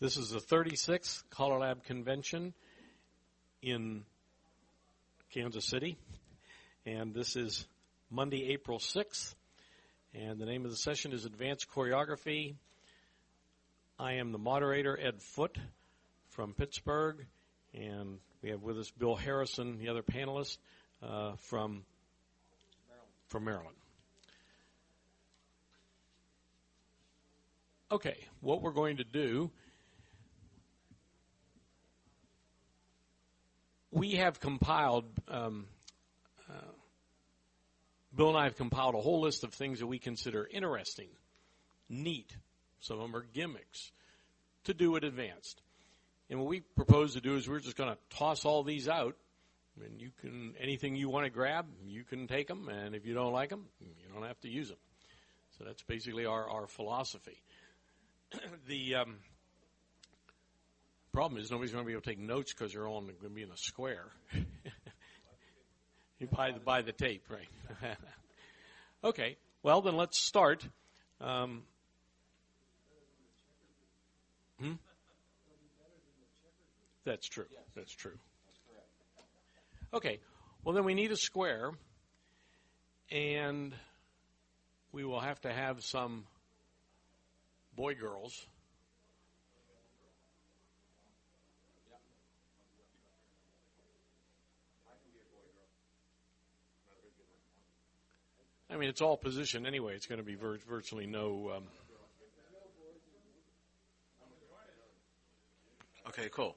This is the 36th CALLERLAB convention in Kansas City, and this is Monday, April 6th, and the name of the session is Advanced Choreography. I am the moderator, Ed Foote, from Pittsburgh, and we have with us Bill Harrison, the other panelist, from Maryland. Okay, what we're going to do, we have compiled, Bill and I have compiled a whole list of things that we consider interesting, neat, some of them are gimmicks, to do at Advanced. And what we propose to do is we're just going to toss all these out, and you can, anything you want to grab, you can take them, and if you don't like them, you don't have to use them. So that's basically our philosophy. The problem is nobody's going to be able to take notes because they're all going to be in a square. You buy the tape, right? Okay, well, then let's start. That's true. That's true. Okay, well, then we need a square, and we will have to have some boy-girls. I mean, it's all positioned anyway. It's going to be virtually no... Okay, cool.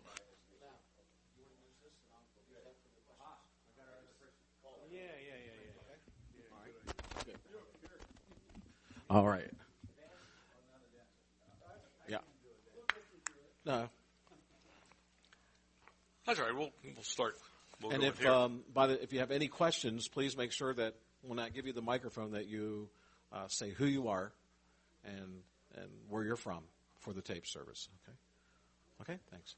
Yeah. All right. Yeah. No. That's all right. We'll start. We'll and go if you have any questions, please make sure that when I give you the microphone that you say who you are and where you're from for the tape service. Okay. Okay. Thanks.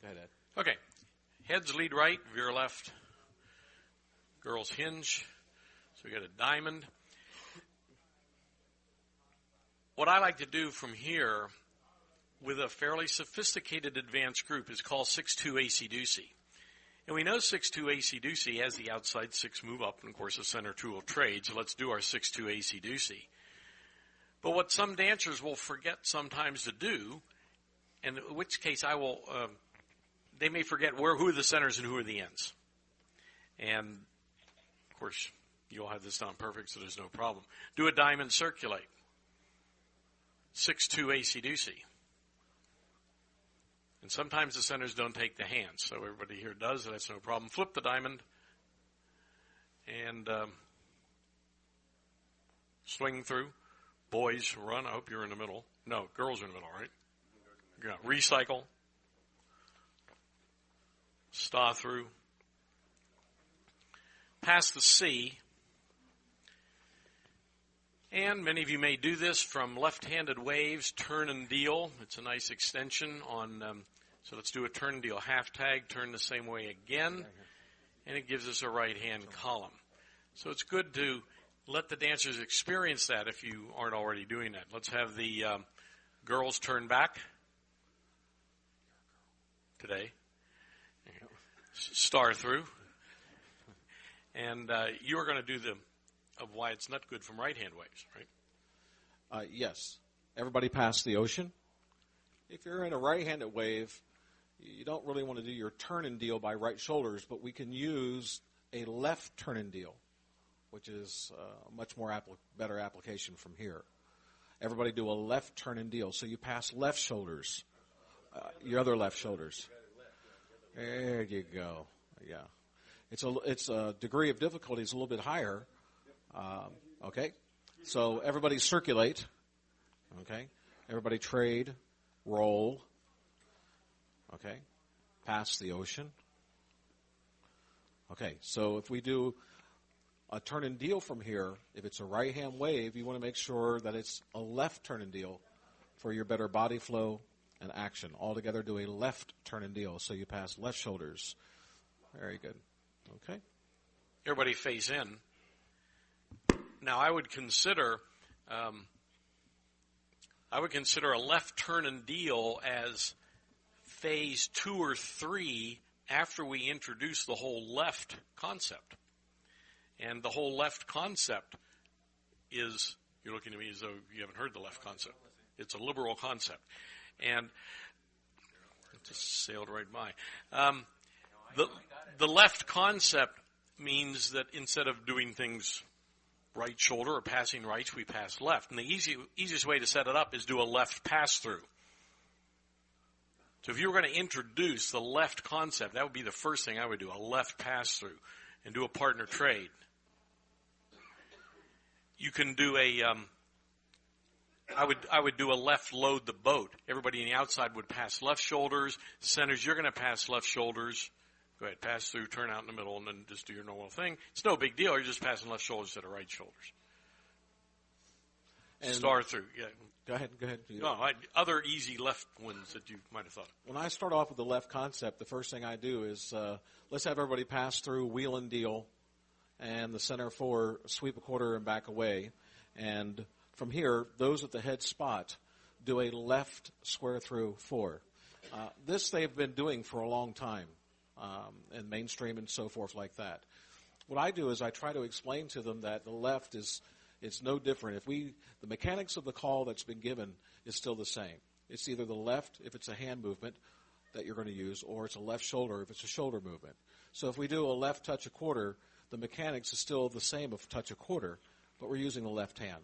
Go ahead, Ed. Okay. Heads lead right, veer left. Girls hinge. So we got a diamond. What I like to do from here with a fairly sophisticated advanced group is call 6-2 AC-deucey. And we know 6-2 AC-deucey has the outside 6 move up, and of course the center 2 will trade, so let's do our 6-2 AC-deucey. But what some dancers will forget sometimes to do, and in which case they may forget who are the centers and who are the ends. And of course, you'll have this down perfect, so there's no problem. Do a diamond circulate. 6-2 AC-deucey. And sometimes the centers don't take the hands, so everybody here does, and that's no problem. Flip the diamond and swing through. Boys run. I hope you're in the middle. No, girls are in the middle, right? Yeah. Recycle. Star through. Pass the C. And many of you may do this from left-handed waves, turn and deal. It's a nice extension on, so let's do a turn and deal. Half tag, turn the same way again, and it gives us a right-hand column. So it's good to let the dancers experience that if you aren't already doing that. Let's have the girls turn back today. Star through. And you are going to do of why it's not good from right-hand waves, right? Yes. Everybody pass the ocean. If you're in a right-handed wave, you don't really want to do your turn and deal by right shoulders, but we can use a left turn and deal, which is a much more better application from here. Everybody do a left turn and deal. So you pass left shoulders, your other left shoulders. There you go. Yeah. It's a degree of difficulty is a little bit higher. Okay. So everybody circulate. Okay. Everybody trade, roll. Okay. Pass the ocean. Okay. So if we do a turn and deal from here, if it's a right hand wave, you want to make sure that it's a left turn and deal for your better body flow and action. All together do a left turn and deal. So you pass left shoulders. Very good. Okay. Everybody face in. Now I would consider I would consider a left turn and deal as phase 2 or 3 after we introduce the whole left concept. And the whole left concept is, you're looking at me as though you haven't heard the left concept. It's a liberal concept. And it just sailed right by. The left concept means that instead of doing things right shoulder or passing rights, we pass left. And the easiest way to set it up is do a left pass-through. So if you were going to introduce the left concept, that would be the first thing I would do, a left pass-through, and do a partner trade. You can do I would do a left load the boat. Everybody on the outside would pass left shoulders. Centers, you're going to pass left shoulders. Go ahead, pass through, turn out in the middle, and then just do your normal thing. It's no big deal. You're just passing left shoulders instead of right shoulders. And star through, yeah. Go ahead. No, other easy left ones that you might have thought of. When I start off with the left concept, the first thing I do is let's have everybody pass through, wheel and deal, and the center 4 sweep a quarter and back away. And from here, those at the head spot do a left square through 4. This they've been doing for a long time. And mainstream and so forth like that. What I do is I try to explain to them that the left is no different. The mechanics of the call that's been given is still the same. It's either the left if it's a hand movement that you're going to use, or it's a left shoulder if it's a shoulder movement. So if we do a left touch a quarter, the mechanics is still the same of touch a quarter, but we're using the left hand.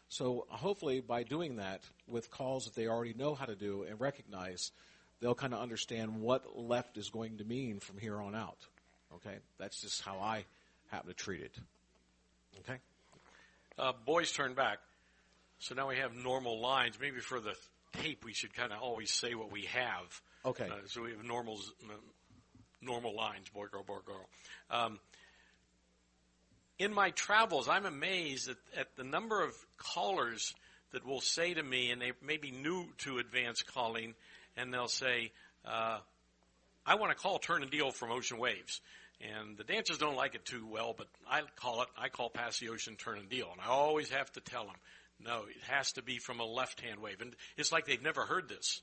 So hopefully by doing that with calls that they already know how to do and recognize, they'll kind of understand what left is going to mean from here on out. Okay? That's just how I happen to treat it. Okay? Boys turn back. So now we have normal lines. Maybe for the tape we should kind of always say what we have. Okay. So we have normal lines, boy, girl. In my travels, I'm amazed at the number of callers that will say to me, and they may be new to advanced calling, and they'll say, I want to call turn and deal from ocean waves. And the dancers don't like it too well, but I call pass the ocean turn and deal. And I always have to tell them, no, it has to be from a left-hand wave. And it's like they've never heard this.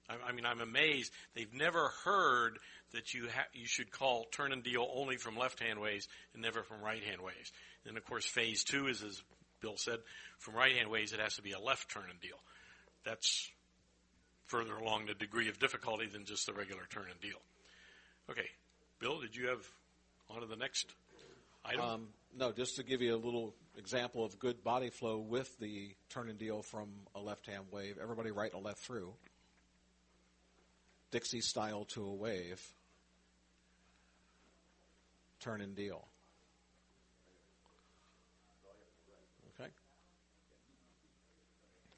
I mean, I'm amazed. They've never heard that you should call turn and deal only from left-hand waves and never from right-hand waves. And, of course, phase 2 is, as Bill said, from right-hand waves it has to be a left turn and deal. That's further along the degree of difficulty than just the regular turn and deal. Okay. Bill, did you have on to the next item? No, just to give you a little example of good body flow with the turn and deal from a left-hand wave. Everybody right and left through. Dixie style to a wave. Turn and deal. Okay.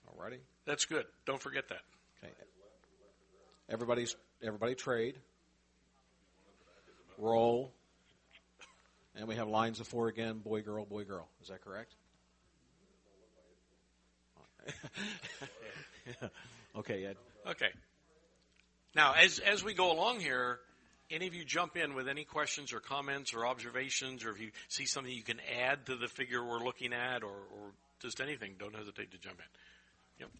All righty. That's good. Don't forget that. Okay. Everybody trade. Roll. And we have lines of 4 again, boy, girl, boy, girl. Is that correct? Okay, Ed. Okay. Now, as we go along here, any of you jump in with any questions or comments or observations, or if you see something you can add to the figure we're looking at, or just anything, don't hesitate to jump in. Yep.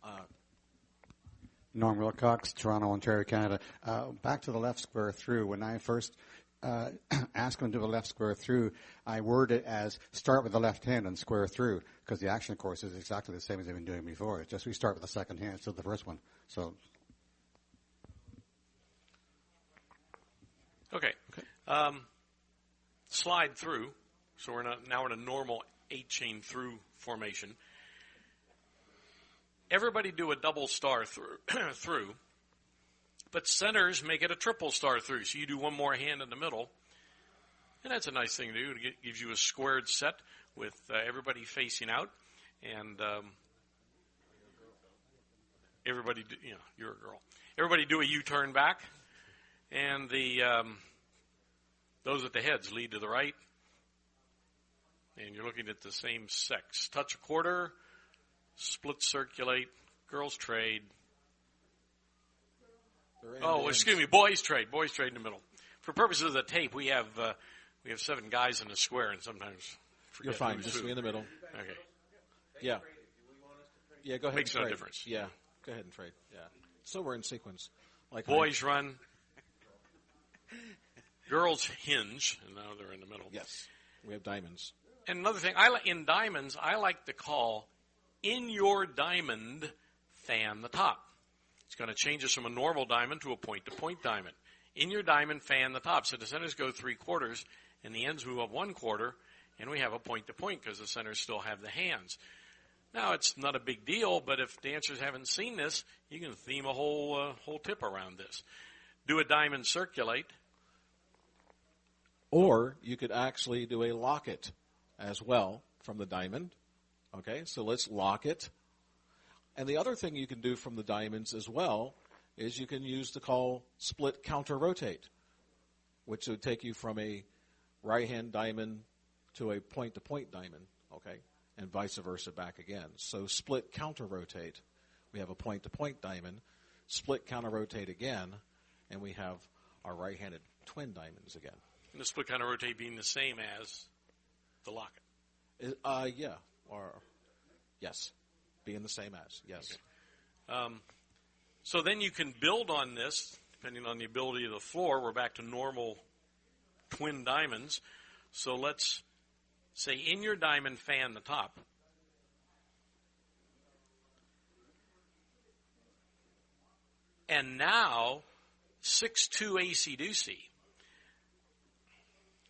Norm Wilcox, Toronto, Ontario, Canada. Back to the left square through. When I first asked them to do the left square through, I worded it as start with the left hand and square through, because the action, of course, is exactly the same as they've been doing before. It's just we start with the second hand instead of the first one. So. Okay. Slide through. So we're now in a normal 8-chain through formation. Everybody do a double star through, but centers make it a triple star through. So you do one more hand in the middle, and that's a nice thing to do. It gives you a squared set with everybody facing out, and everybody, you're a girl. Everybody do a U-turn back, and those at the heads lead to the right, and you're looking at the same sex. Touch a quarter. Split circulate, girls trade. Excuse me, boys trade in the middle. For purposes of the tape, we have 7 guys in a square, and sometimes forget. You're fine, just be in the middle. Okay. Yeah. Yeah, go ahead. Makes no difference. Yeah. Go ahead and trade. Yeah. So we're in sequence. Like Boys run. Girls hinge, and now they're in the middle. Yes. We have diamonds. And another thing, in diamonds, I like to call in your diamond, fan the top. It's going to change us from a normal diamond to a point-to-point diamond. In your diamond, fan the top. So the centers go 3/4, and the ends move up 1/4, and we have a point-to-point because the centers still have the hands. Now, it's not a big deal, but if dancers haven't seen this, you can theme a whole tip around this. Do a diamond circulate. Or you could actually do a locket as well from the diamond. Okay, so let's lock it. And the other thing you can do from the diamonds as well is you can use the call split counter rotate, which would take you from a right hand diamond to a point-to-point diamond, okay, and vice versa back again. So split counter rotate, we have a point-to-point diamond, split counter rotate again, and we have our right-handed twin diamonds again. And the split counter rotate being the same as the locket. Yeah, or yes, being the same as, yes. Okay. So then you can build on this, depending on the ability of the floor. We're back to normal twin diamonds. So let's say in your diamond, fan the top. And now, 6-2 AC-doocy.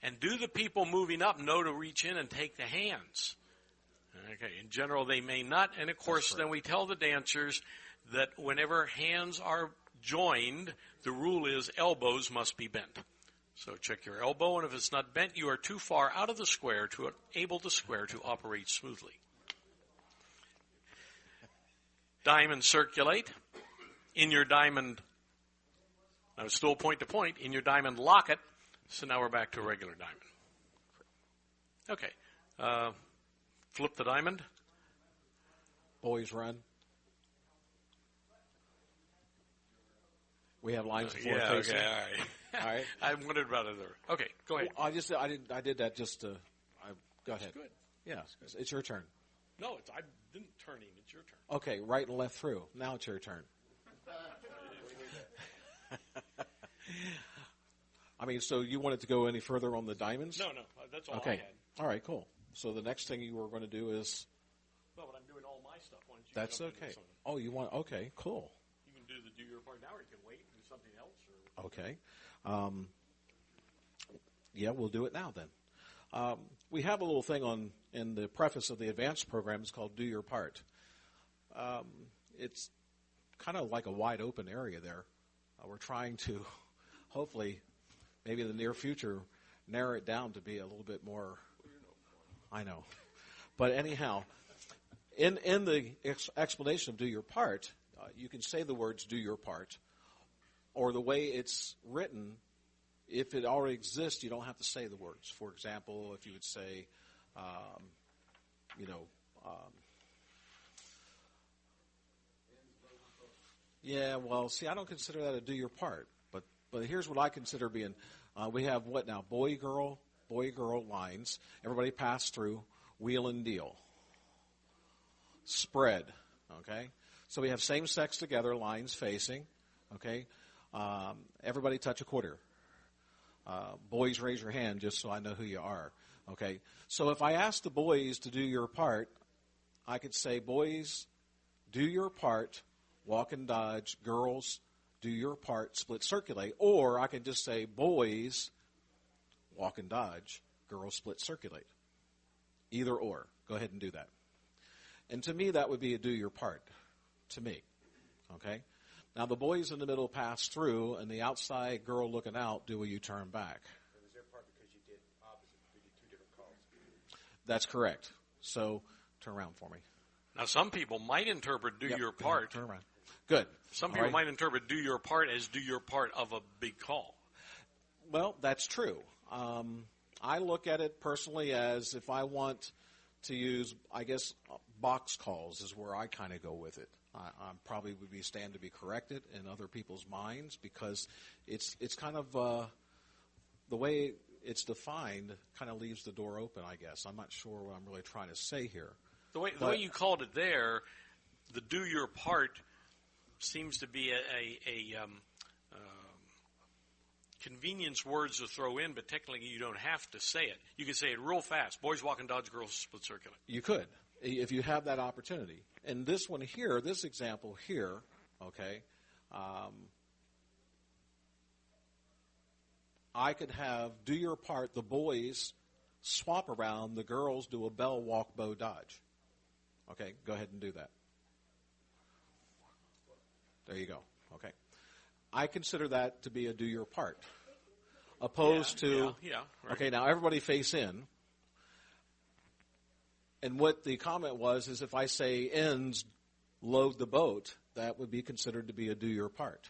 And do the people moving up know to reach in and take the hands? Okay, in general, they may not. And, of course, then we tell the dancers that whenever hands are joined, the rule is elbows must be bent. So check your elbow, and if it's not bent, you are too far out of the square to able the square to operate smoothly. Diamond circulate. In your diamond, now it's still point to point, in your diamond locket. So now we're back to a regular diamond. Okay. Flip the diamond. Boys run. We have lines of floor facing. Okay, all right. All right. I wondered about it. Okay, go ahead. Well, I did that just to. Go ahead. Good. Yeah, it's your turn. No, I didn't turn in. It's your turn. Okay, right and left through. Now it's your turn. I mean, so you wanted to go any further on the diamonds? No, that's all okay. I had. All right, cool. So the next thing you were going to do is... No, but I'm doing all my stuff. Why don't you That's jump into okay. something? Oh, you want... Okay, cool. You can do your part now, or you can wait and do something else. Or... Okay. Yeah, we'll do it now then. We have a little thing in the preface of the advanced program. It's called Do Your Part. It's kind of like a wide open area there. We're trying to, hopefully, maybe in the near future, narrow it down to be a little bit more, I know. But anyhow, in the explanation of Do Your Part, you can say the words Do Your Part, or the way it's written, if it already exists, you don't have to say the words. For example, if you would say, yeah, well, see, I don't consider that a do your part. But here's what I consider being, we have what now? Boy, girl lines. Everybody pass through, wheel and deal. Spread, okay? So we have same sex together, lines facing, okay? Everybody touch a quarter. Boys, raise your hand just so I know who you are, okay? So if I ask the boys to do your part, I could say, boys, do your part, walk and dodge. Girls, do your part, split circulate. Or I could just say, boys, walk and dodge. Girls, split circulate. Either or. Go ahead and do that. And to me, that would be a do your part. To me. Okay? Now, the boys in the middle pass through, and the outside girl looking out do a U-turn back. It was their part because you did opposite. You did two different calls. That's correct. So, turn around for me. Now, some people might interpret do your part. Turn around. Good. Some people might interpret do your part as do your part of a big call. Well, that's true. I look at it personally as if I want to use, I guess, box calls is where I kind of go with it. I probably would stand to be corrected in other people's minds because it's kind of the way it's defined kind of leaves the door open, I guess. I'm not sure what I'm really trying to say here. The way you called it there, the do your part seems to be a convenience words to throw in, but technically you don't have to say it. You can say it real fast. Boys walk and dodge, girls split circular. You could, if you have that opportunity. And this one here, this example here, okay, I could have do your part, the boys swap around, the girls do a bell, walk, bow, dodge. Okay, go ahead and do that. There you go. Okay. I consider that to be a do your part. Opposed to, right. Okay, now everybody face in. And what the comment was is if I say ends, load the boat, that would be considered to be a do your part.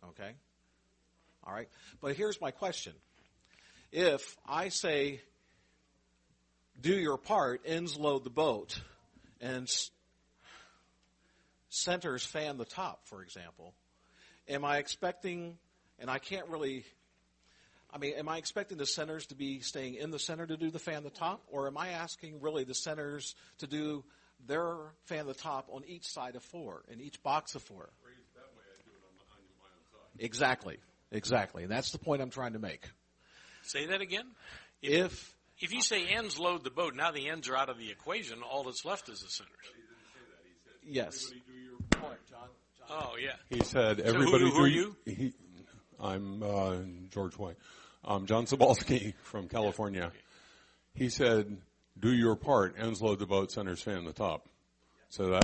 Okay? All right. But here's my question. If I say do your part, ends, load the boat, and centers fan the top, for example, am I expecting, and I can't really, am I expecting the centers to be staying in the center to do the fan the top, or am I asking really the centers to do their fan the top on each side of 4, in each box of 4? That way I do it on my own side. Exactly. And that's the point I'm trying to make. Say that again? If you say ends load the boat, now the ends are out of the equation. All that's left is the centers. He didn't say that. He said, yes. everybody do your part. John. Oh, yeah. He said, everybody who are you? I'm George White. I'm John Sobalski from California. Okay. He said, do your part, ends load the boat, centers fan the top. So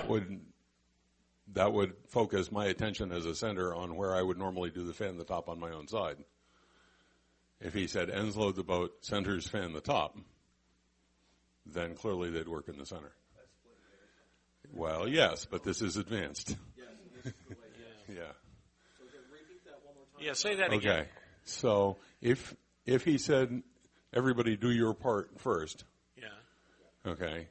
that would focus my attention as a center on where I would normally do the fan the top on my own side. If he said ends load the boat, centers fan the top, then clearly they'd work in the center. Well, yes, but this is advanced. Yeah. Yeah, say that again. Okay. So if he said everybody do your part first. Yeah. Okay.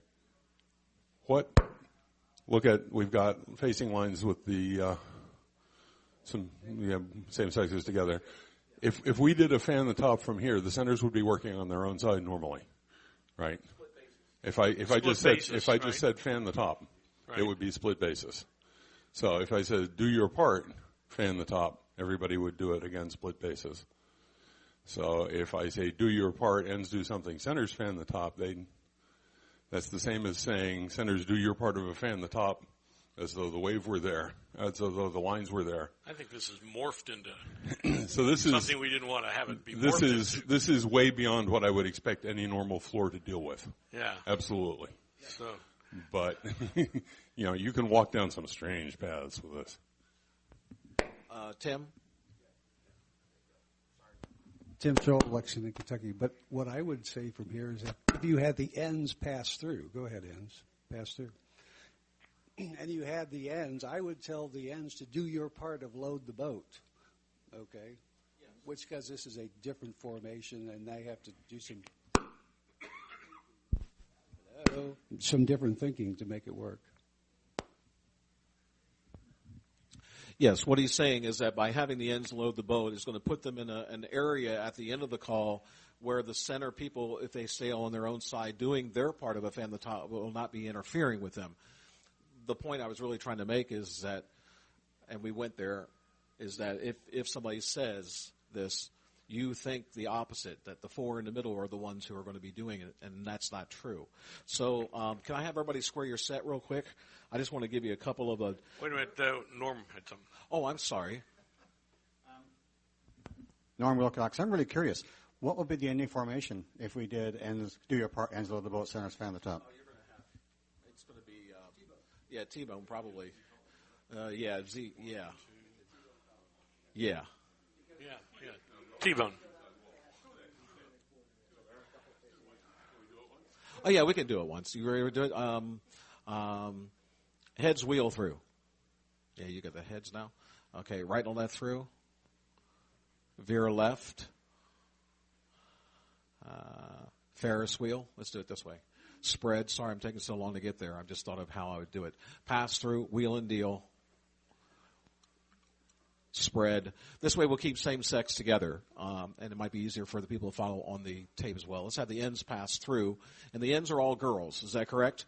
We've got facing lines with the same sexes together. If we did a fan the top from here, the centers would be working on their own side normally, right? If I just said fan the top, right, it would be split basis. So if I said do your part, fan the top, everybody would do it again split basis. So if I say do your part, ends do something, centers fan the top, that's the same as saying centers do your part of a fan the top, as though the wave were there, as though the lines were there. I think this is morphed into so this something we didn't want to have it be morphed into. This is way beyond what I would expect any normal floor to deal with. Yeah. Absolutely. So, but you can walk down some strange paths with this. Tim? Tim Schultz, Lexington, Kentucky. But what I would say from here is that if you had the ends pass through, go ahead, ends, pass through, and you had the ends, I would tell the ends to do your part of load the boat, okay? Yeah. Which, because this is a different formation, and I have to do some different thinking to make it work. Yes, what he's saying is that by having the ends load the boat, it's going to put them in an area at the end of the call where the center people, if they stay on their own side doing their part of a fan the top, will not be interfering with them. The point I was really trying to make is that, and we went there, is that if somebody says this, you think the opposite, that the 4 in the middle are the ones who are going to be doing it, and that's not true. So can I have everybody square your set real quick? I just want to give you a couple of... Wait a minute, Norm had something. Oh, I'm sorry. Norm Wilcox, I'm really curious. What would be the ending formation if we did ends, do your part, ends load the boat, centers fan the top? Oh, you're going to have... It's going to be... T-bone, probably. Z, yeah. Yeah. T-bone. Oh, yeah, we can do it once. You ready to do it? Heads wheel through. Yeah, you got the heads now. Okay, right and left through. Veer left. Ferris wheel. Let's do it this way. Spread. Sorry, I'm taking so long to get there. I just thought of how I would do it. Pass through, wheel and deal. Spread. This way we'll keep same sex together, and it might be easier for the people to follow on the tape as well. Let's have the ends pass through, and the ends are all girls. Is that correct?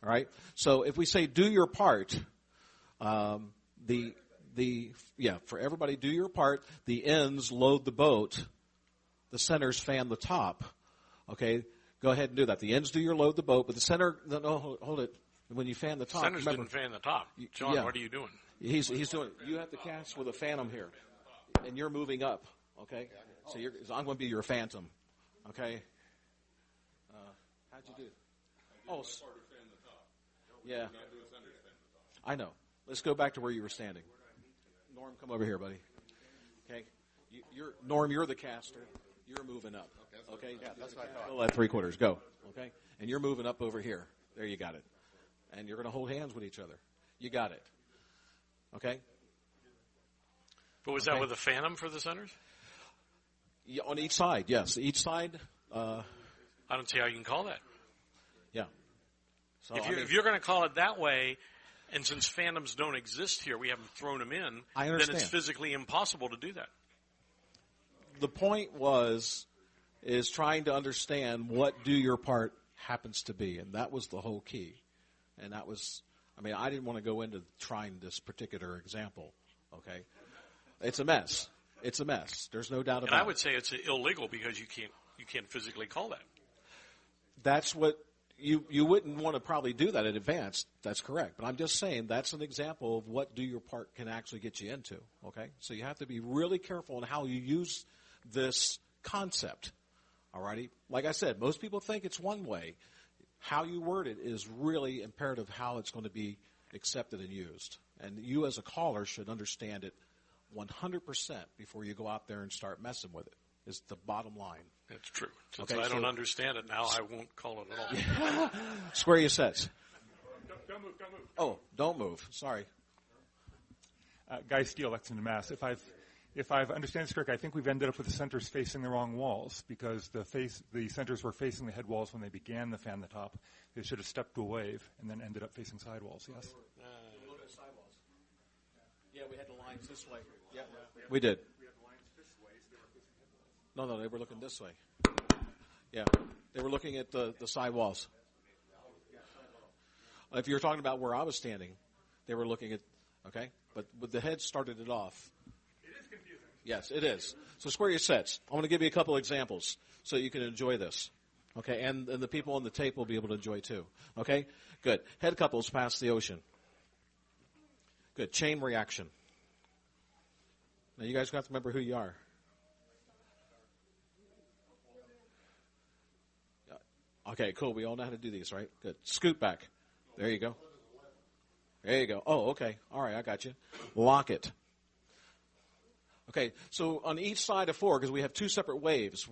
All right. So if we say do your part, the for everybody, do your part. The ends load the boat. The centers fan the top. Okay, go ahead and do that. The ends do your load the boat, but the center, no, hold it. When you fan the top, Centers remember, didn't fan the top. John, yeah. what are you doing? He's doing. You have to cast with a phantom here, and you're moving up. Okay, so I'm going to be your phantom. Okay. How'd you do? Oh, yeah. I know. Let's go back to where you were standing. Norm, come over here, buddy. Okay. Norm, you're the caster. You're moving up. Okay. Yeah, that's what I thought. Fill that 3/4. Go. Okay. And you're moving up over here. There, you got it. And you're going to hold hands with each other. You got it. Okay. But was that with a phantom for the centers? Yeah, on each side, yes. Each side. I don't see how you can call that. Yeah. So If you're going to call it that way, and since phantoms don't exist here, we haven't thrown them in, I then understand. it's physically impossible to do that. The point is trying to understand what do your part happens to be, and that was the whole key. And that was, I didn't want to go into trying this particular example. Okay, it's a mess. It's a mess. There's no doubt about it. And I would say it's illegal because you can't physically call that. That's what you wouldn't want to probably do that in advance. That's correct. But I'm just saying that's an example of what do your part can actually get you into. Okay, so you have to be really careful in how you use this concept. Alrighty, like I said, most people think it's one way. How you word it is really imperative how it's going to be accepted and used. And you as a caller should understand it 100% before you go out there and start messing with it, is the bottom line. That's true. Since Okay, I don't so- understand it now, I won't call it at all. Square your sets. Don't move. Oh, don't move. Sorry. Guy Steele, Lexington, Mass. If I've understand this correct, I think we've ended up with the centers facing the wrong walls because the centers were facing the head walls when they began the fan the top. They should have stepped to a wave and then ended up facing side walls. Yes. Yeah, we had the lines this way. Yeah, we did. No, they were looking this way. Yeah, they were looking at the side walls. If you're talking about where I was standing, they were looking at, okay? But the head started it off. It is confusing. Yes, it is. So square your sets. I want to give you a couple examples so you can enjoy this. Okay, and the people on the tape will be able to enjoy too. Okay, good. Head couples past the ocean. Good. Chain reaction. Now you guys have to remember who you are. Okay, cool. We all know how to do these, right? Good. Scoot back. There you go. There you go. Oh, okay. All right, I got you. Lock it. Okay, so on each side of 4, because we have 2 separate waves,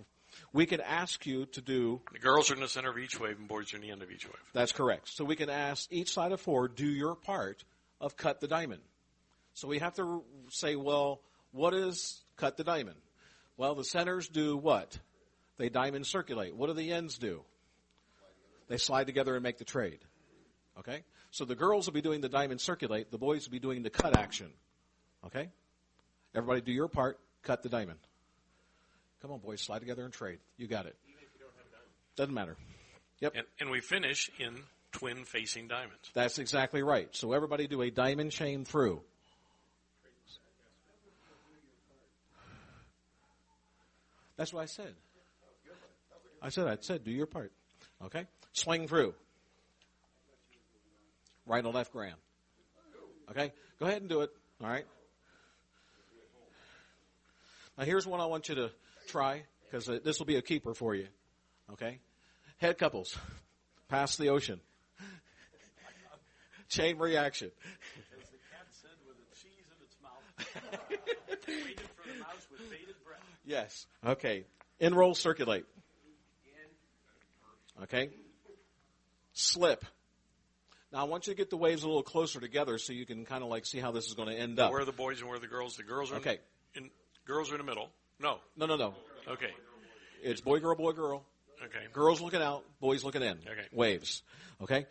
we can ask you to do... The girls are in the center of each wave and boys are in the end of each wave. That's correct. So we can ask each side of 4, do your part of cut the diamond. So we have to say, well, what is cut the diamond? Well, the centers do what? They diamond circulate. What do the ends do? They slide together and make the trade. Okay? So the girls will be doing the diamond circulate. The boys will be doing the cut action. Okay? Everybody do your part. Cut the diamond. Come on, boys. Slide together and trade. You got it. Even if you don't have a diamond. Doesn't matter. Yep. And we finish in twin facing diamonds. That's exactly right. So everybody do a diamond chain through. That's what I said. I said do your part. Okay? Swing through. Right and left grand. Okay? Go ahead and do it. All right? Now here's one I want you to try, because this will be a keeper for you. Okay? Head couples. Past the ocean. Chain reaction. As the cat said with its cheese in its mouth. Waited for the mouse with bated breath. Yes. Okay. Enroll, circulate. Okay. Girls Now, I want you to get the waves a little closer together so you can kind of like see how this is going to end up. Where are the boys and where are the girls? The girls are Okay. Girls are in the middle. No. No. Okay. It's boy, girl. Okay. Girls looking out, boys looking in. Okay. Waves. Okay.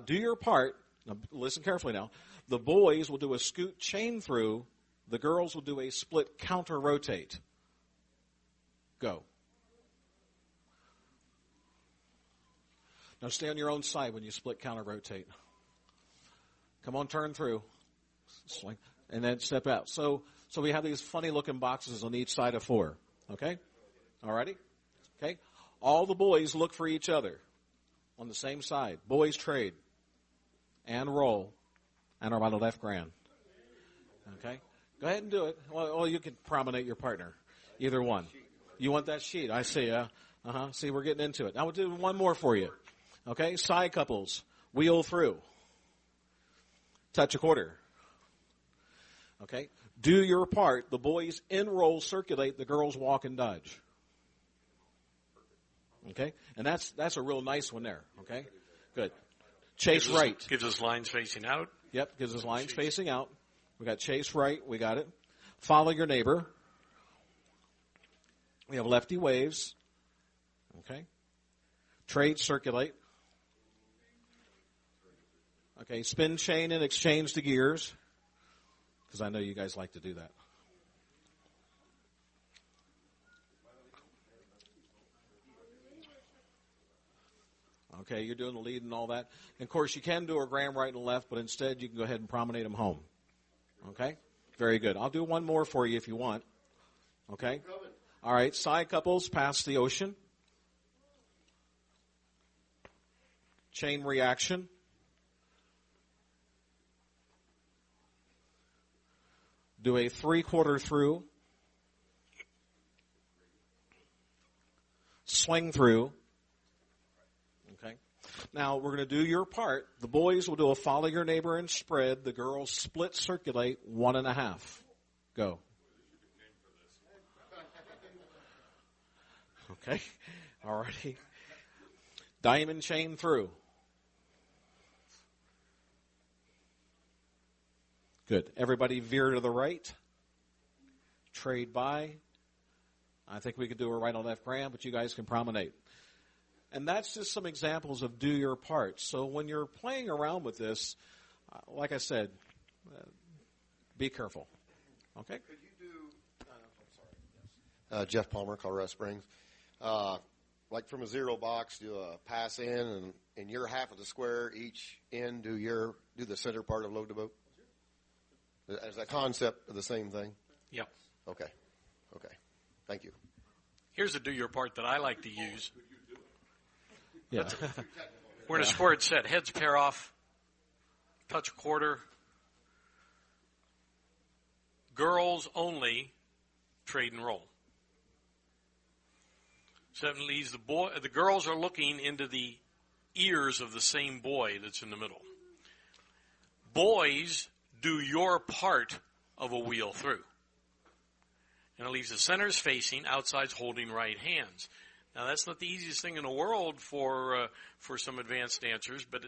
Do your part. Now, listen carefully now. The boys will do a scoot chain through. The girls will do a split counter rotate. Go. Now stay on your own side when you split counter rotate. Come on, turn through. Swing. and then step out. So we have these funny looking boxes on each side of 4. Okay? Alrighty? Okay? All the boys look for each other on the same side. Boys trade and roll and are by the left grand. Okay? Go ahead and do it. Well, you can promenade your partner. Either one. You want that sheet? I see. See, we're getting into it. Now we'll do one more for you. Okay? Side couples. Wheel through. Touch a quarter. Okay? Do your part. The boys in roll circulate. The girls walk and dodge. Okay? And that's a real nice one there. Okay? Good. Chase right. Gives us lines facing out. Yep, gives us lines facing out. We got chase right. We got it. Follow your neighbor. We have lefty waves. Okay? Trade circulate. Okay, spin chain and exchange the gears. Because I know you guys like to do that. Okay, you're doing the lead and all that. And of course, you can do a gram right and left, but instead you can go ahead and promenade them home. Okay? Very good. I'll do one more for you if you want. Okay? All right, side couples past the ocean. Chain reaction. Do a 3/4 through. Swing through. Okay. Now, we're going to do your part. The boys will do a follow your neighbor and spread. The girls split circulate 1.5. Go. Okay. All righty. Diamond chain through. Good. Everybody veer to the right. Trade by. I think we could do a right and left gram, but you guys can promenade. And that's just some examples of do your part. So when you're playing around with this, like I said, be careful. Okay? Could you do, Jeff Palmer, Colorado Springs, like from a 0 box, do a pass in, and in your half of the square, each end do the center part of load the boat? Is that concept the same thing? Yep. Okay. Thank you. Here's a do your part that I like to use. Yeah. We're in a squared set. Heads pair off. Touch a quarter. Girls only trade and roll. So that leaves the girls are looking into the ears of the same boy that's in the middle. Boys do your part of a wheel through. And it leaves the centers facing, outsides holding right hands. Now, that's not the easiest thing in the world for some advanced dancers, but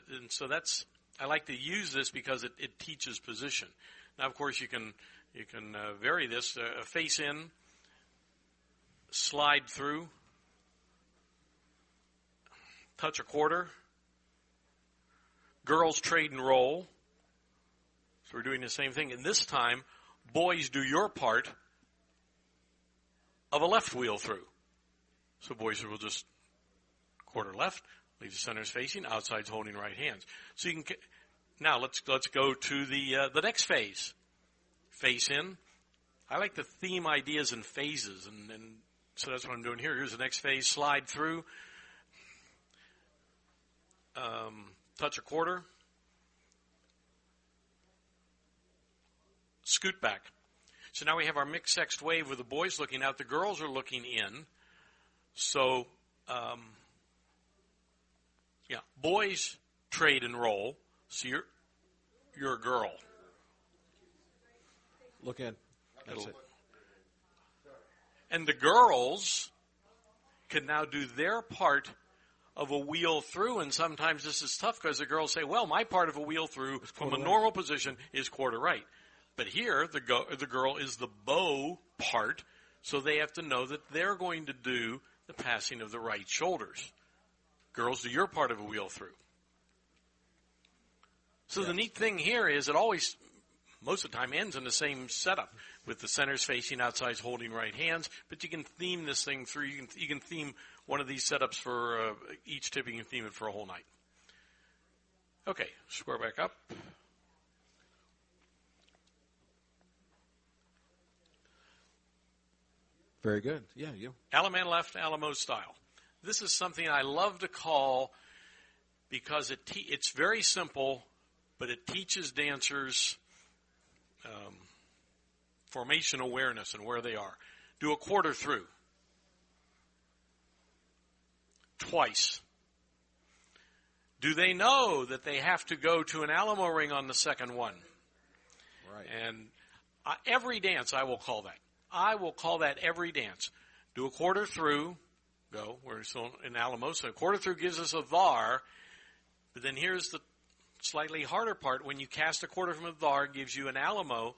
I like to use this because it teaches position. Now, of course, you can vary this. Face in, slide through, touch a quarter. Girls trade and roll. So we're doing the same thing. And this time, boys do your part of a left wheel through. So boys will just quarter left, leave the centers facing, outsides holding right hands. So you can now let's go to the next phase. Face in. I like to theme ideas in phases, and so that's what I'm doing here. Here's the next phase. Slide through. Touch a quarter. Scoot back. So now we have our mixed sexed wave with the boys looking out. The girls are looking in. So, boys trade and roll. So you're a girl. Look in. That's it. And the girls can now do their part of a wheel through, and sometimes this is tough because the girls say, well, my part of a wheel through from a normal position is quarter right. But here, the girl is the bow part, so they have to know that they're going to do the passing of the right shoulders. Girls, do your part of a wheel through. So the neat thing here is it always, most of the time, ends in the same setup with the centers facing, outsides holding right hands, but you can theme this thing through. You can theme one of these setups for each tip. You can theme it for a whole night. Okay, square back up. Very good. Yeah, you. Alaman left, Alamo style. This is something I love to call because it's very simple, but it teaches dancers formation awareness and where they are. Do a quarter through. Twice. Do they know that they have to go to an Alamo ring on the second one? Right. And every dance I will call that. I will call that every dance. Do a quarter through. Go. We're still in Alamo. So a quarter through gives us a var. But then here's the slightly harder part. When you cast a quarter from a var, it gives you an Alamo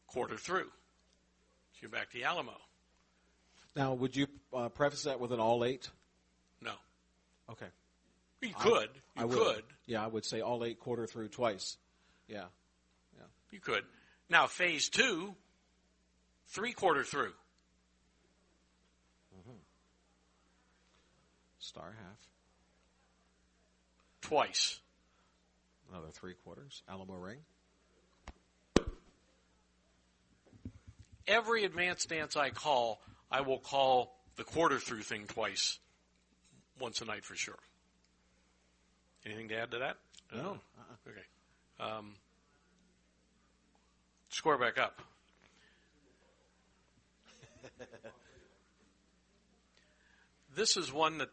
quarter through. So you're back to the Alamo. Now, would you preface that with an all 8? No. Okay. You could. You could. Yeah, I would say all 8 quarter through twice. Yeah. You could. Now, phase 2, 3 quarter through. Mm-hmm. Star half. Twice. Another 3 quarters. Alamo ring. Every advanced dance I will call the quarter through thing twice, once a night for sure. Anything to add to that? No. Okay. Square back up. This is one that,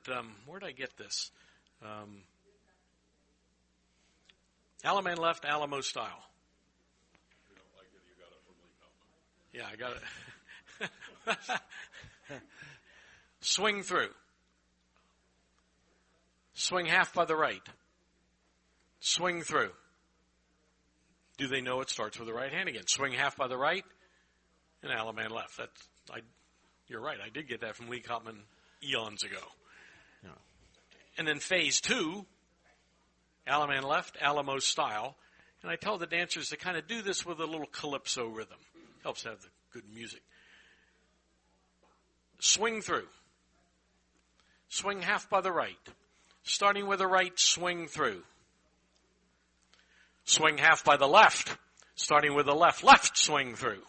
where did I get this? Alaman left, Alamo style. You don't like it, you got it from Lee Kaufman. Yeah, I got it. Swing through. Swing half by the right. Swing through. Do they know it starts with the right hand again? Swing half by the right and Alaman left. You're right. I did get that from Lee Kaufman eons ago. Yeah. And then phase 2, Alaman left, Alamo style. And I tell the dancers to kind of do this with a little calypso rhythm. Helps have the good music. Swing through. Swing half by the right. Starting with the right, swing through. Swing half by the left. Starting with the left, left swing through.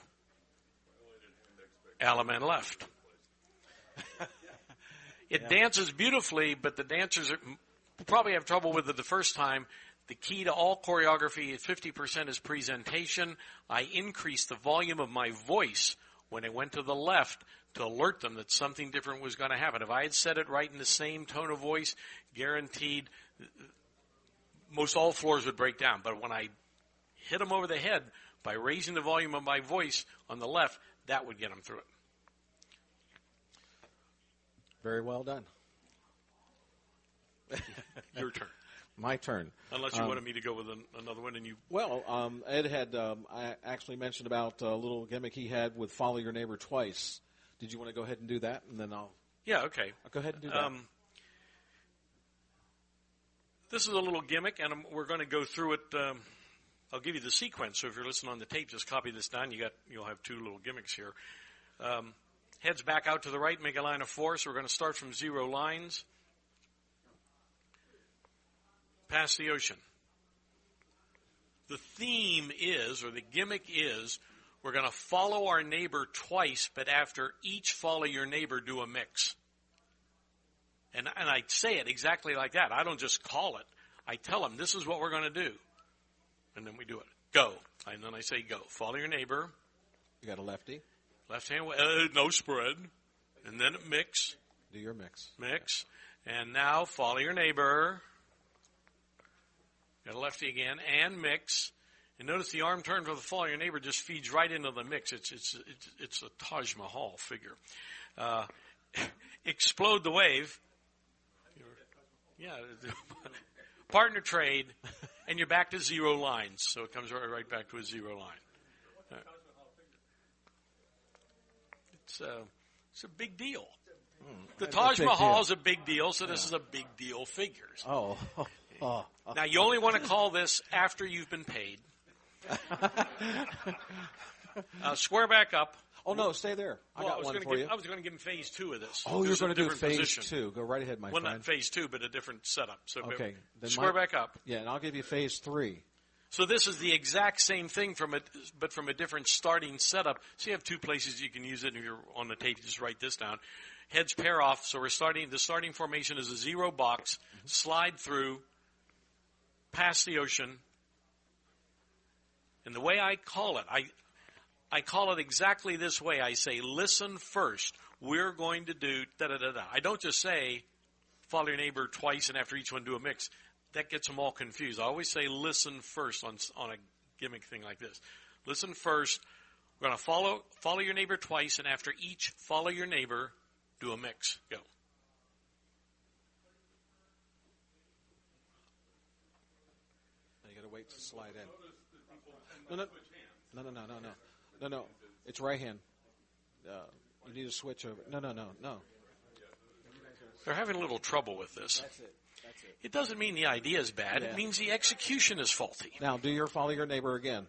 Alaman left. It dances beautifully, but the dancers probably have trouble with it the first time. The key to all choreography is 50% is presentation. I increased the volume of my voice when I went to the left to alert them that something different was going to happen. If I had said it right in the same tone of voice, guaranteed most all floors would break down. But when I hit them over the head by raising the volume of my voice on the left, that would get them through it. Very well done. Your turn. My turn. Unless you wanted me to go with another one and you... Well, Ed had I actually mentioned about a little gimmick he had with Follow Your Neighbor Twice. Did you want to go ahead and do that? And then I'll... Yeah, okay. I'll go ahead and do that. This is a little gimmick, and we're going to go through it. I'll give you the sequence, so if you're listening on the tape, just copy this down. You'll have 2 little gimmicks here. Heads back out to the right, make a line of 4, so we're going to start from 0 lines. Past the ocean. The theme is, or the gimmick is, we're going to follow our neighbor twice, but after each follow your neighbor, do a mix. And I say it exactly like that. I don't just call it. I tell them, this is what we're going to do. And then we do it. Go. And then I say go. Follow your neighbor. You got a lefty. Left hand, no spread. And then mix. Do your mix. Mix. And now follow your neighbor. Got a lefty again. And mix. And notice the arm turn for the follow your neighbor just feeds right into the mix. It's a Taj Mahal figure. Explode the wave. Yeah. Partner trade. And you're back to 0 lines. So it comes right back to a 0 line. It's a big deal. The Taj Mahal is a big deal, so this is a big deal figures. Oh. Now, you only want to call this after you've been paid. Square back up. Oh, no, stay there. I got one for you. I was going to give him phase 2 of this. Oh, you're going to do phase position. 2. Go right ahead, my friend. Well, not phase 2, but a different setup. So okay. Square back up. Yeah, and I'll give you phase 3. So this is the exact same thing but from a different starting setup. So you have two places you can use it. If you're on the tape, just write this down. Heads pair off. So the starting formation is a 0 box, slide through, past the ocean. And the way I call it, I call it exactly this way. I say, listen first. We're going to do da-da-da-da. I don't just say, follow your neighbor twice and after each one do a mix. That gets them all confused. I always say listen first on a gimmick thing like this. Listen first. We're going to follow your neighbor twice, and after each follow your neighbor, do a mix. Go. Now you got to wait to slide in. No. It's right hand. You need to switch over. No. They're having a little trouble with this. That's it. It doesn't mean the idea is bad. Yeah. It means the execution is faulty. Now do your follow your neighbor again.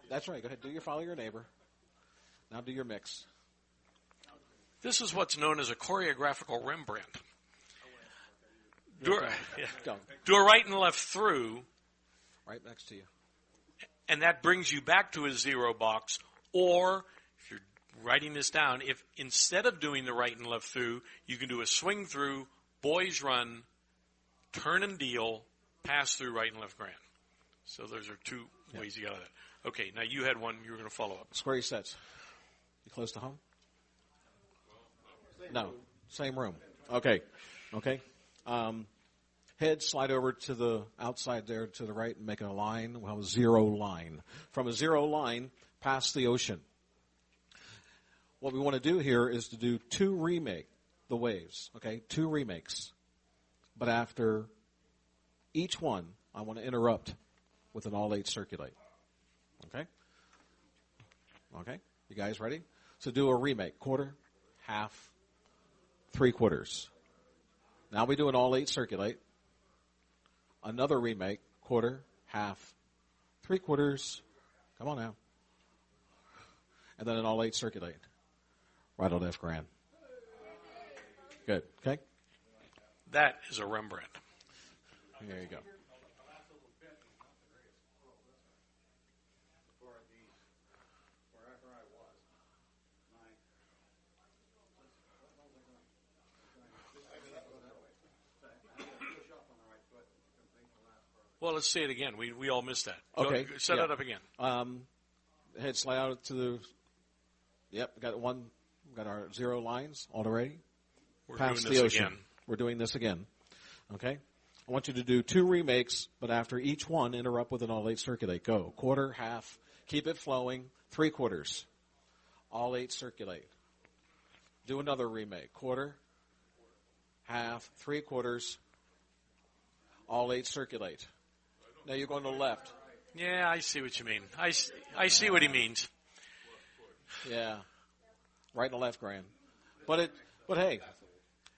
That's right. Go ahead. Do your follow your neighbor. Now do your mix. This is what's known as a choreographical Rembrandt. Do a right and left through. Right next to you. And that brings you back to a 0 box. Or, if you're writing this down, if instead of doing the right and left through, you can do a swing through, boys run, turn and deal, pass through right and left grand. So those are two ways you got that. Okay, now you had one you were going to follow up. Square sets. You close to home? No. Same room. Okay. Head, slide over to the outside there to the right and make a line. We'll have a 0 line. From a 0 line, past the ocean. What we want to do here is to do 2 remake the waves. Okay, 2 remakes. But after each one, I want to interrupt with an all 8 circulate. Okay? You guys ready? So do a remake. Quarter, half, 3/4. Now we do an all 8 circulate. Another remake. Quarter, half, 3/4. Come on now. And then an all 8 circulate. Right or left grand. Good. Okay? That is a Rembrandt. There you go. Well, let's say it again. We all missed that. Okay. Set it up again. Head slide out to the. Yep, got our 0 lines already. We're Past doing the this ocean. again. We're doing this again. Okay? I want you to do 2 remakes, but after each one, interrupt with an all 8 circulate. Go. Quarter, half, keep it flowing, 3/4. All 8 circulate. Do another remake. Quarter, half, 3/4. All 8 circulate. Now you're going to the left. Yeah, I see what you mean. I see what he means. Yeah. Right and left grand. But hey,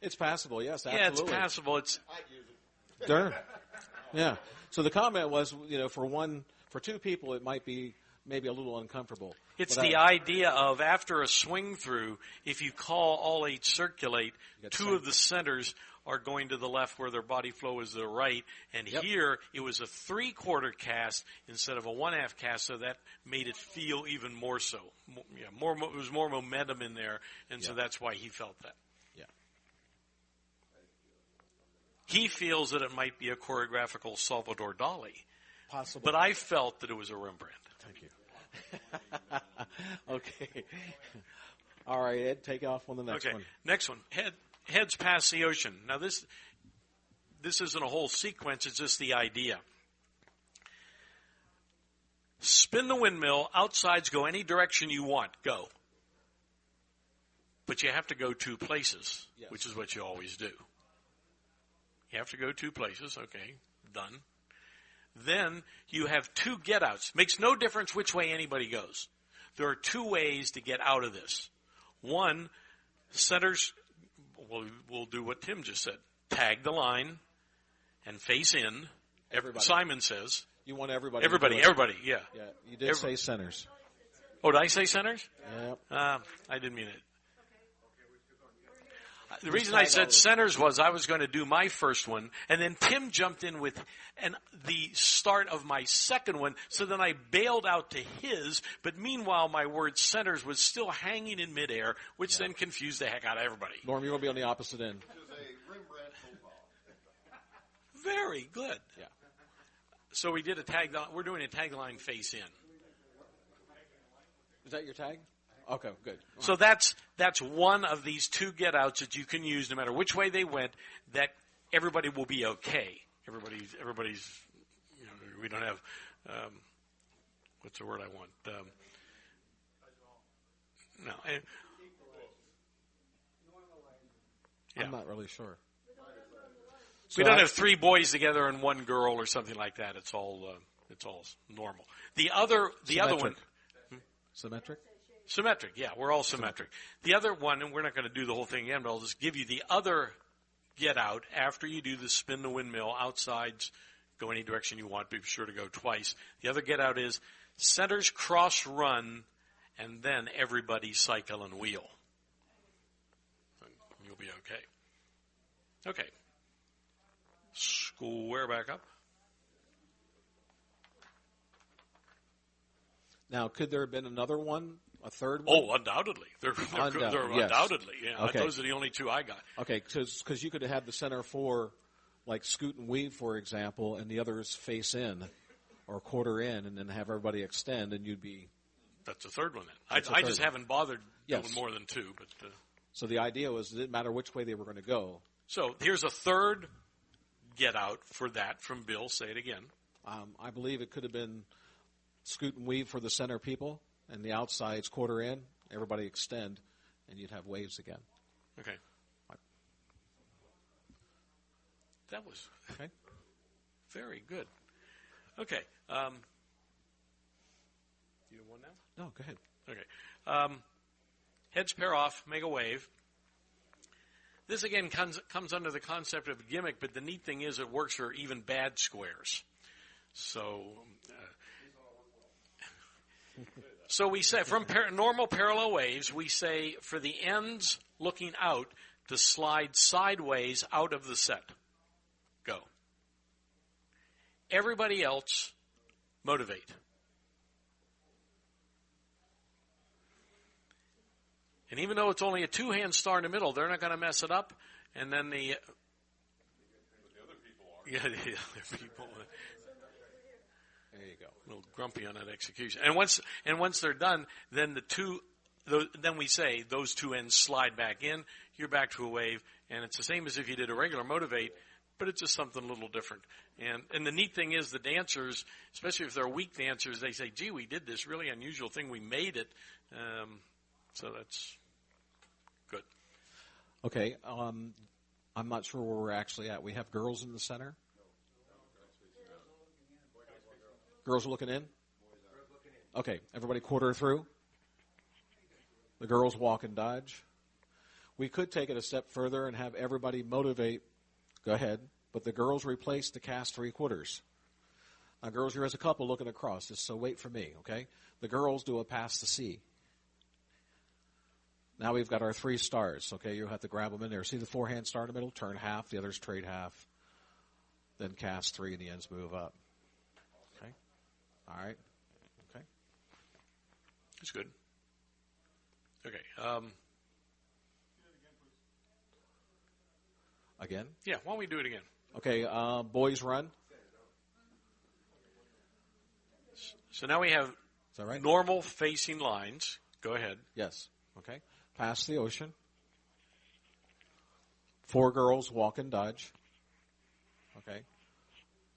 it's passable. Yes, absolutely. Yeah, it's passable. It's Darn. Yeah. So the comment was, for 2 people, it might be maybe a little uncomfortable. It's but the idea of after a swing through, if you call all 8 circulate, 2 of the centers are going to the left where their body flow is to the right. And here it was a 3/4 cast instead of a 1/2 cast, so that made it feel even more so. It was more momentum in there, and so that's why he felt that. Yeah. He feels that it might be a choreographical Salvador Dali. Possible. But I felt that it was a Rembrandt. Thank you. Okay. All right, Ed, take off on the next one. Next one. Heads past the ocean. Now this isn't a whole sequence, it's just the idea. Spin the windmill, outsides go any direction you want, go. But you have to go 2 places, which is what you always do. You have to go 2 places, okay, done. Then you have 2 get-outs. Makes no difference which way anybody goes. There are 2 ways to get out of this. One, centers, we'll do what Tim just said. Tag the line and face in. Everybody. Simon says. You want everybody. Everybody, yeah. Yeah, you did say centers. Oh, did I say centers? Yep. I didn't mean it. The reason I said centers was I was going to do my first one, and then Tim jumped in with the start of my second one, so then I bailed out to his, but meanwhile my word centers was still hanging in midair, which then confused the heck out of everybody. Norm, you're going to be on the opposite end. Very good. Yeah. So we did we're doing a tagline face in. Is that your tag? Okay, good. So that's one of these two get outs that you can use no matter which way they went, that everybody will be okay. Everybody's you know, we don't have what's the word I want? No. Yeah. I'm not really sure. We don't have three boys together and one girl or something like that. It's all normal. The other one, Symmetric? Symmetric, yeah, we're all symmetric. The other one, and we're not going to do the whole thing again, but I'll just give you the other get out after you do the spin the windmill outsides, go any direction you want, be sure to go twice. The other get out is centers cross run, and then everybody cycle and wheel. You'll be okay. Okay. Square back up. Now, could there have been another one? A third one? Oh, undoubtedly. They're undoubtedly. Yeah, okay. Those are the only two I got. Okay, because you could have had the center four, like scoot and weave, for example, and the others face in or quarter in, and then have everybody extend, and you'd be... That's a third one then. I just haven't bothered doing more than two. But so the idea was it didn't matter which way they were going to go. So here's a third get out for that from Bill. Say it again. I believe it could have been scoot and weave for the center people, and the outsides quarter in, everybody extend, and you'd have waves again. Okay. That was very good. Okay. You have one now? No, go ahead. Okay. Heads pair off, make a wave. This, again, comes under the concept of a gimmick, but the neat thing is it works for even bad squares. So we say, from normal parallel waves, we say for the ends looking out to slide sideways out of the set. Go. Everybody else, motivate. And even though it's only a two-hand star in the middle, they're not going to mess it up. And then the other people are. Yeah, the other people. There you go. A little grumpy on that execution. And once they're done, then then we say those two ends slide back in. You're back to a wave, and it's the same as if you did a regular motivate, but it's just something a little different. And the neat thing is the dancers, especially if they're weak dancers, they say, "Gee, we did this really unusual thing. We made it." So that's good. Okay. I'm not sure where we're actually at. We have girls in the center. Girls are looking in? Okay, everybody quarter through. The girls walk and dodge. We could take it a step further and have everybody motivate. Go ahead. But the girls replace the cast three quarters. Now, girls, you're as a couple looking across. Just so wait for me, okay? The girls do a pass to C. Now we've got our three stars, okay? You'll have to grab them in there. See the forehand star in the middle? Turn half. The others trade half. Then cast three, and the ends move up. Okay? All right. Okay. That's good. Okay. Again? Yeah, why don't we do it again? Okay, boys run. So now we have Is that right? normal facing lines. Go ahead. Yes. Okay. Pass the ocean. Four girls walk and dodge. Okay.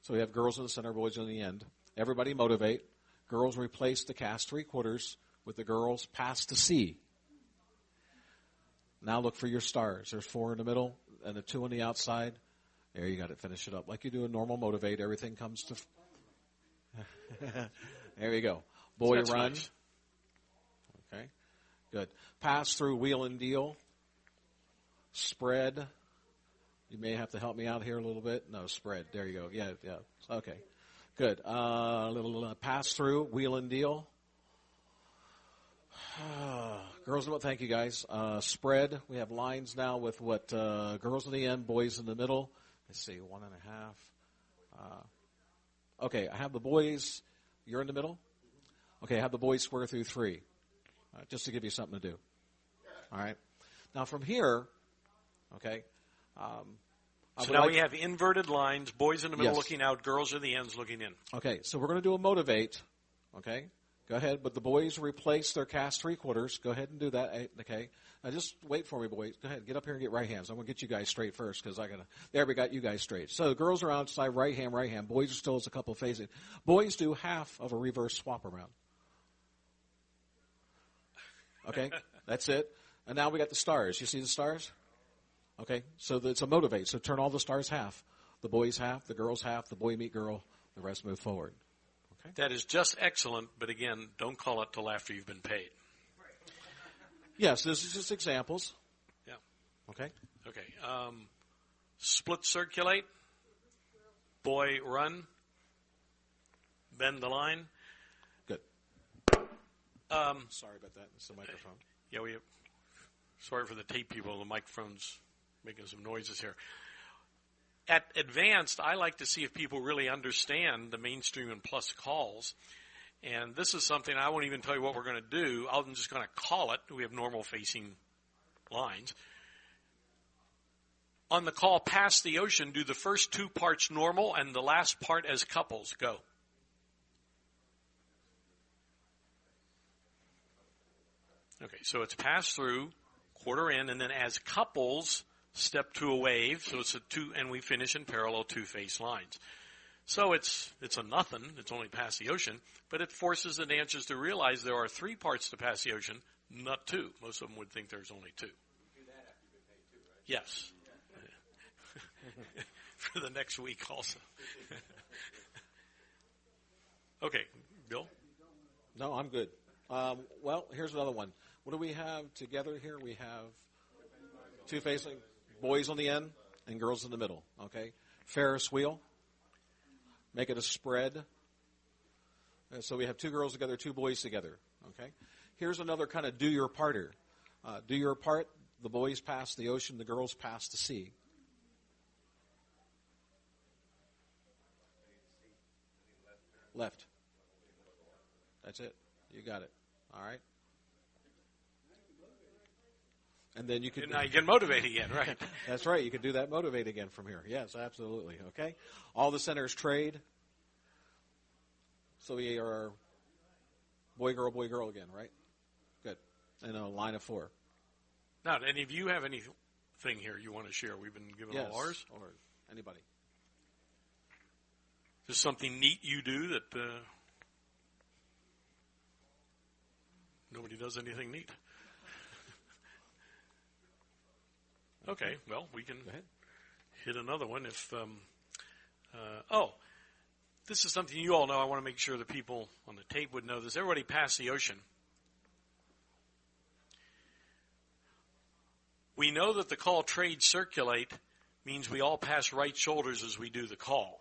So we have girls in the center, boys in the end. Everybody motivate. Girls replace the cast three quarters with the girls pass to C. Now look for your stars. There's four in the middle and the two on the outside. There, you got it. Finish it up. Like you do a normal motivate, everything comes to... There you go. Boy That's run. nice. Okay. Good. Pass through wheel and deal. Spread. You may have to help me out here a little bit. No, spread. There you go. Yeah. Okay. Good. Little pass through wheel and deal. Girls, thank you guys. Spread. We have lines now with what girls in the end, boys in the middle. Let's see, 1.5. Okay, I have the boys. You're in the middle? Okay, I have the boys square through 3, just to give you something to do. All right. Now from here, okay. So now we have inverted lines, boys in the middle Yes. looking out, girls at the ends looking in. Okay, so we're going to do a motivate. Okay, go ahead. But the boys replace their cast 3/4. Go ahead and do that. Okay, now just wait for me, boys. Go ahead, get up here and get right hands. I'm going to get you guys straight first because there we got you guys straight. So the girls are outside, right hand, right hand. Boys are still as a couple facing. Boys do half of a reverse swap around. Okay, that's it. And now we got the stars. You see the stars? Okay, so it's a motivate. So turn all the stars half. The boys half, the girls half, the boy meet girl, the rest move forward. Okay. That is just excellent, but again, don't call it till after you've been paid. Yes, this is just examples. Yeah. Okay. Okay. Split circulate. Boy run. Bend the line. Good. Sorry about that. It's the microphone. Yeah, sorry for the tape people. The microphone's making some noises here. At advanced, I like to see if people really understand the mainstream and plus calls. And this is something I won't even tell you what we're going to do. I'm just going to call it. We have normal facing lines. On the call past the ocean, do the first 2 parts normal and the last part as couples. Go. Okay, so it's pass through, quarter in, and then as couples, step to a wave. So it's a 2, and we finish in parallel 2-face lines. So it's a nothing. It's only past the ocean, but it forces the dancers to realize there are 3 parts to pass the ocean, not 2. Most of them would think there's only 2. You do that after you've been paid too, right? Yes. For the next week also. Okay, Bill? No, I'm good. Well, here's another one. What do we have together here? We have 2 facing, boys on the end and girls in the middle. Okay. Ferris wheel. Make it a spread. And so we have 2 girls together, 2 boys together. Okay. Here's another kind of do your parter. Do your part. The boys pass the ocean, the girls pass the sea. Left. That's it. You got it. All right. And then you can. Now you can motivate again, right? That's right. You can do that motivate again from here. Yes, absolutely. Okay. All the centers trade. So we are boy, girl again, right? Good. And a line of 4. Now, do any of you have anything here you want to share? We've been given all ours. Or anybody. Is something neat you do that nobody does anything neat? Okay, well, we can hit another one if. This is something you all know. I want to make sure the people on the tape would know this. Everybody passed the ocean. We know that the call trade circulate means we all pass right shoulders as we do the call.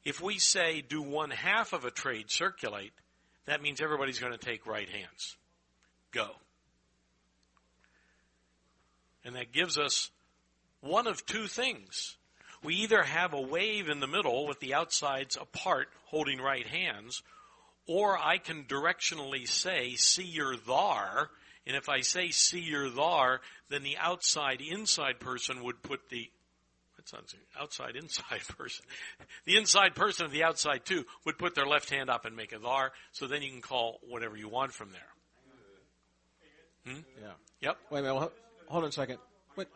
If we say do 1/2 of a trade circulate, that means everybody's going to take right hands. Go. And that gives us one of 2 things. We either have a wave in the middle with the outsides apart holding right hands, or I can directionally say, see your thar. And if I say see your thar, then the outside-inside person would put the outside-inside person. The inside person of the outside, too, would put their left hand up and make a thar, so then you can call whatever you want from there. Yeah. Yep. Wait a minute. Hold on a second. Wait.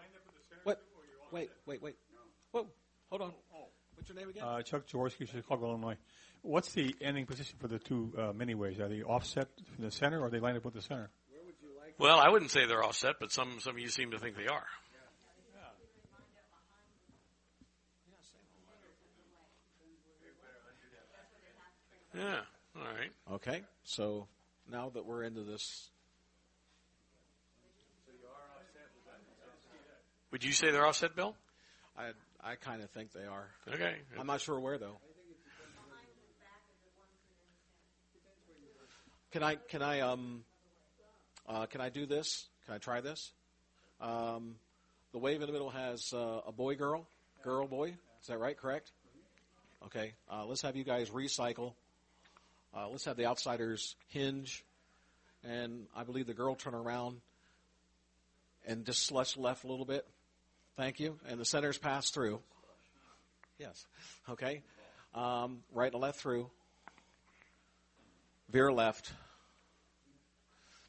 Whoa. Hold on. What's your name again? Chuck Jaworski, Chicago, Illinois. What's the ending position for the 2 mini waves? Are they offset from the center, or are they lined up with the center? Well, I wouldn't say they're offset, but some of you seem to think they are. Yeah. All right. Okay. So now that we're into this. Would you say they're offset, Bill? I kind of think they are. Okay. I'm not sure where though. Can I Can I do this? Can I try this? The wave in the middle has a boy, girl, girl, boy. Is that right? Correct? Okay. Let's have you guys recycle. Let's have the outsiders hinge. And I believe the girl turn around and just slush left a little bit. Thank you. And the centers pass through. Yes. Okay. Right and left through. Veer left.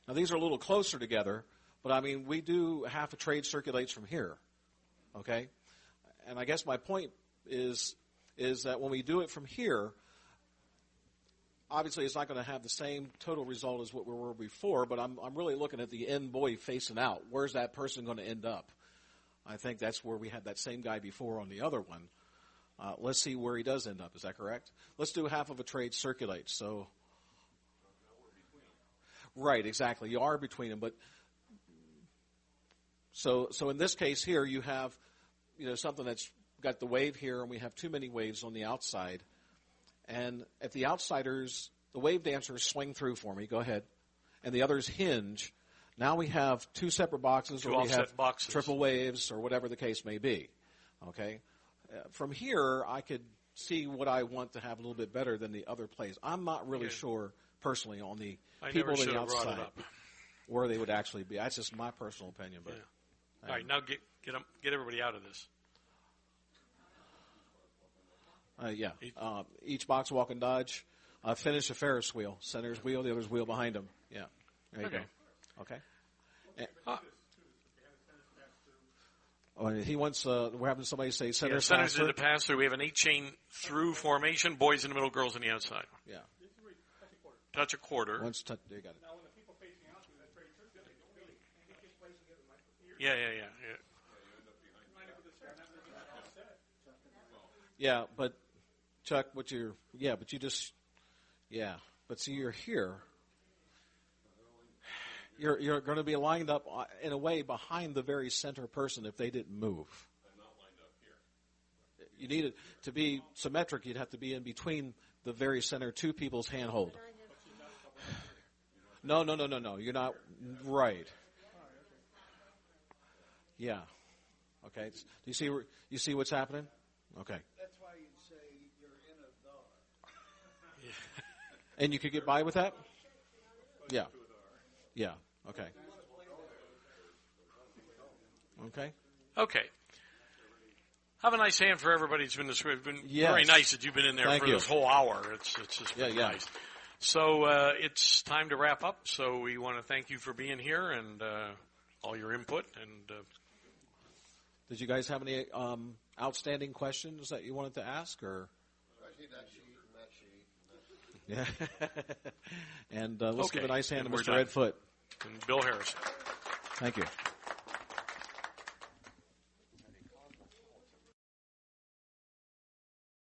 Now, these are a little closer together, but, I mean, we do half a trade circulates from here. Okay? And I guess my point is that when we do it from here, obviously it's not going to have the same total result as what we were before, but I'm really looking at the end boy facing out. Where's that person going to end up? I think that's where we had that same guy before on the other one. Let's see where he does end up. Is that correct? Let's do half of a trade circulate. So, right, exactly. You are between them, but so in this case here, you have something that's got the wave here, and we have too many waves on the outside. And at the outsiders, the wave dancers swing through for me. Go ahead, and the others hinge. Now we have two separate boxes, or we have triple waves, or whatever the case may be. Okay. From here, I could see what I want to have a little bit better than the other plays. I'm not really sure, personally, on the people on the outside where they would actually be. That's just my personal opinion. But all right, now get everybody out of this. Each box walk and dodge. Finish a Ferris wheel. Center's wheel, the other's wheel behind him. Yeah. There you go. Okay. He wants. We're having somebody say center's centers in the pass through. We have an 8-chain through formation. Boys in the middle, girls on the outside. Yeah. Touch a quarter. Once touch, there you got it. Now, when the people facing out do that trade circulate, they don't really. They get place and get them right here. Yeah. Yeah, but Chuck, but see, you're here. You're going to be lined up in a way behind the very center person if they didn't move. I'm not lined up here. You need it to be symmetric. You'd have to be in between the very center, two people's handhold. No. You're not right. Yeah. Okay. Do you see what's happening? Okay. That's why you'd say you're in a dar. And you could get by with that? Yeah. Yeah. Okay. Have a nice hand for everybody who's been this way. It's been very nice that you've been in there for this whole hour. It's just been nice. So it's time to wrap up. So we want to thank you for being here and all your input. And did you guys have any outstanding questions that you wanted to ask, or? Yeah. And let's give a nice hand to Mr. Ed Foote. And Bill Harris. Thank you.